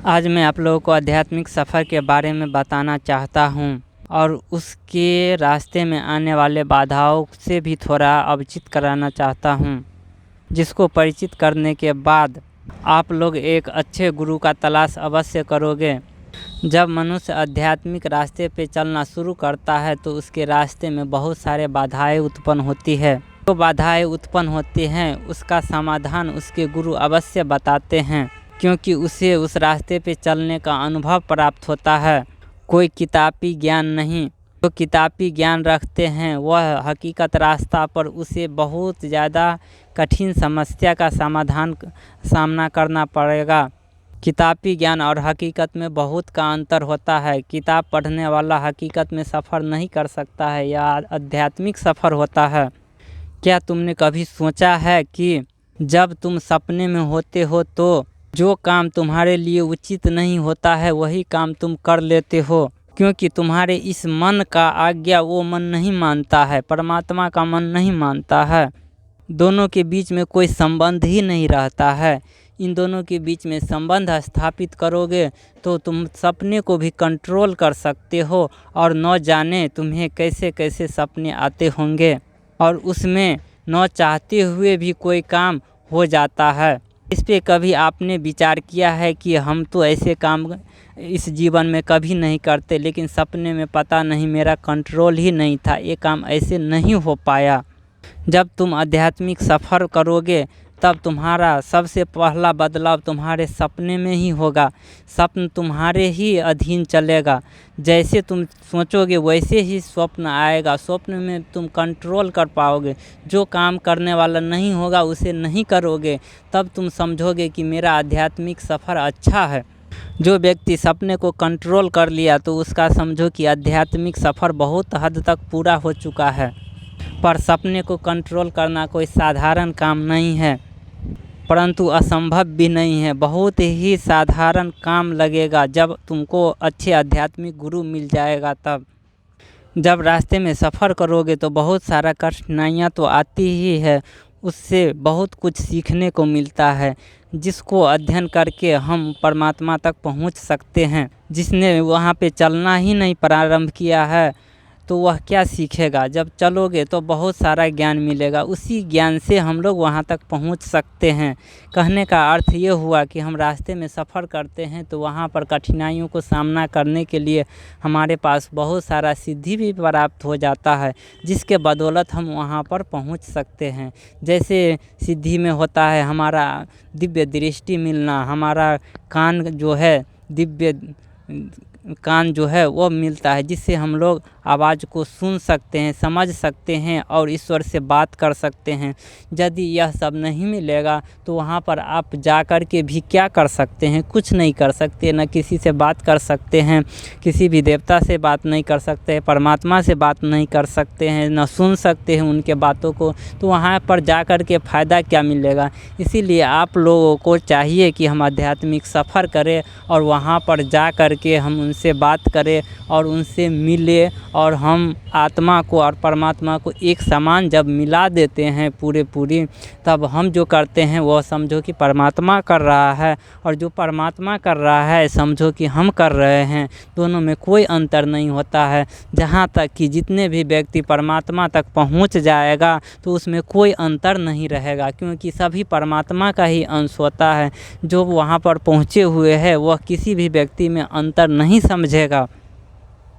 आज मैं आप लोगों को आध्यात्मिक सफ़र के बारे में बताना चाहता हूँ और उसके रास्ते में आने वाले बाधाओं से भी थोड़ा अवचित कराना चाहता हूँ, जिसको परिचित करने के बाद आप लोग एक अच्छे गुरु का तलाश अवश्य करोगे। जब मनुष्य आध्यात्मिक रास्ते पे चलना शुरू करता है तो उसके रास्ते में बहुत सारे बाधाएं उत्पन्न होती है। जो बाधाएं उत्पन्न होती हैं उसका समाधान उसके गुरु अवश्य बताते हैं, क्योंकि उसे उस रास्ते पे चलने का अनुभव प्राप्त होता है, कोई किताबी ज्ञान नहीं। जो किताबी ज्ञान रखते हैं वह हकीकत रास्ता पर उसे बहुत ज़्यादा कठिन समस्या का सामना करना पड़ेगा। किताबी ज्ञान और हकीकत में बहुत का अंतर होता है। किताब पढ़ने वाला हकीकत में सफ़र नहीं कर सकता है, यह आध्यात्मिक सफ़र होता है। क्या तुमने कभी सोचा है कि जब तुम सपने में होते हो तो जो काम तुम्हारे लिए उचित नहीं होता है वही काम तुम कर लेते हो, क्योंकि तुम्हारे इस मन का आज्ञा वो मन नहीं मानता है, परमात्मा का मन नहीं मानता है। दोनों के बीच में कोई संबंध ही नहीं रहता है। इन दोनों के बीच में संबंध स्थापित करोगे तो तुम सपने को भी कंट्रोल कर सकते हो और न जाने तुम्हें कैसे कैसे सपने आते होंगे और उसमें न चाहते हुए भी कोई काम हो जाता है। इस पे कभी आपने विचार किया है कि हम तो ऐसे काम इस जीवन में कभी नहीं करते, लेकिन सपने में पता नहीं मेरा कंट्रोल ही नहीं था, ये काम ऐसे नहीं हो पाया। जब तुम आध्यात्मिक सफ़र करोगे तब तुम्हारा सबसे पहला बदलाव तुम्हारे सपने में ही होगा। स्वप्न तुम्हारे ही अधीन चलेगा। जैसे तुम सोचोगे वैसे ही स्वप्न आएगा। स्वप्न में तुम कंट्रोल कर पाओगे। जो काम करने वाला नहीं होगा उसे नहीं करोगे, तब तुम समझोगे कि मेरा आध्यात्मिक सफ़र अच्छा है। जो व्यक्ति सपने को कंट्रोल कर लिया तो उसका समझो कि आध्यात्मिक सफ़र बहुत हद तक पूरा हो चुका है। पर सपने को कंट्रोल करना कोई साधारण काम नहीं है, परंतु असंभव भी नहीं है। बहुत ही साधारण काम लगेगा जब तुमको अच्छे आध्यात्मिक गुरु मिल जाएगा तब। जब रास्ते में सफ़र करोगे तो बहुत सारा कठिनाइयाँ तो आती ही है, उससे बहुत कुछ सीखने को मिलता है, जिसको अध्ययन करके हम परमात्मा तक पहुंच सकते हैं। जिसने वहाँ पे चलना ही नहीं प्रारंभ किया है तो वह क्या सीखेगा। जब चलोगे तो बहुत सारा ज्ञान मिलेगा, उसी ज्ञान से हम लोग वहाँ तक पहुँच सकते हैं। कहने का अर्थ ये हुआ कि हम रास्ते में सफ़र करते हैं तो वहाँ पर कठिनाइयों को सामना करने के लिए हमारे पास बहुत सारा सिद्धि भी प्राप्त हो जाता है, जिसके बदौलत हम वहाँ पर पहुँच सकते हैं। जैसे सिद्धि में होता है हमारा दिव्य दृष्टि मिलना, हमारा कान जो है दिव्य कान जो है वो मिलता है, जिससे हम लोग आवाज़ को सुन सकते हैं, समझ सकते हैं और ईश्वर से बात कर सकते हैं। यदि यह सब नहीं मिलेगा तो वहाँ पर आप जा कर के भी क्या कर सकते हैं, कुछ नहीं कर सकते। न किसी से बात कर सकते हैं, किसी भी देवता से बात नहीं कर सकते, परमात्मा से बात नहीं कर सकते हैं, न सुन सकते हैं उनके बातों को। तो वहाँ पर जा कर के फ़ायदा क्या मिलेगा। इसीलिए आप लोगों को चाहिए कि हम आध्यात्मिक सफ़र करें और वहाँ पर जा कर के हम उनसे बात करें और उनसे मिले, और हम आत्मा को और परमात्मा को एक समान जब मिला देते हैं पूरी, तब हम जो करते हैं वो समझो कि परमात्मा कर रहा है, और जो परमात्मा कर रहा है समझो कि हम कर रहे हैं। दोनों में कोई अंतर नहीं होता है। जहाँ तक कि जितने भी व्यक्ति परमात्मा तक पहुँच जाएगा तो उसमें कोई अंतर नहीं रहेगा, क्योंकि सभी परमात्मा का ही अंश होता है। जो वहाँ पर पहुँचे हुए हैं वह किसी भी व्यक्ति में अंतर नहीं समझेगा।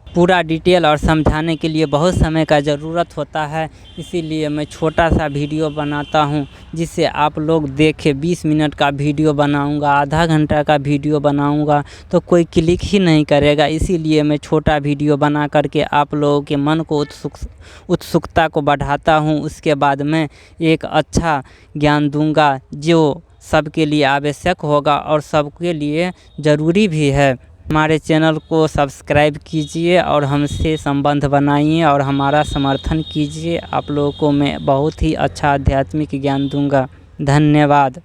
पूरा डिटेल और समझाने के लिए बहुत समय का ज़रूरत होता है, इसीलिए मैं छोटा सा वीडियो बनाता हूं, जिससे आप लोग देखें। 20 मिनट का वीडियो बनाऊंगा, आधा घंटा का वीडियो बनाऊंगा तो कोई क्लिक ही नहीं करेगा। इसीलिए मैं छोटा वीडियो बना करके आप लोगों के मन को उत्सुकता को बढ़ाता हूं। उसके बाद मैं एक अच्छा ज्ञान दूंगा जो सबके लिए आवश्यक होगा और सबके लिए ज़रूरी भी है। हमारे चैनल को सब्सक्राइब कीजिए और हमसे संबंध बनाइए और हमारा समर्थन कीजिए। आप लोगों को मैं बहुत ही अच्छा आध्यात्मिक ज्ञान दूंगा। धन्यवाद।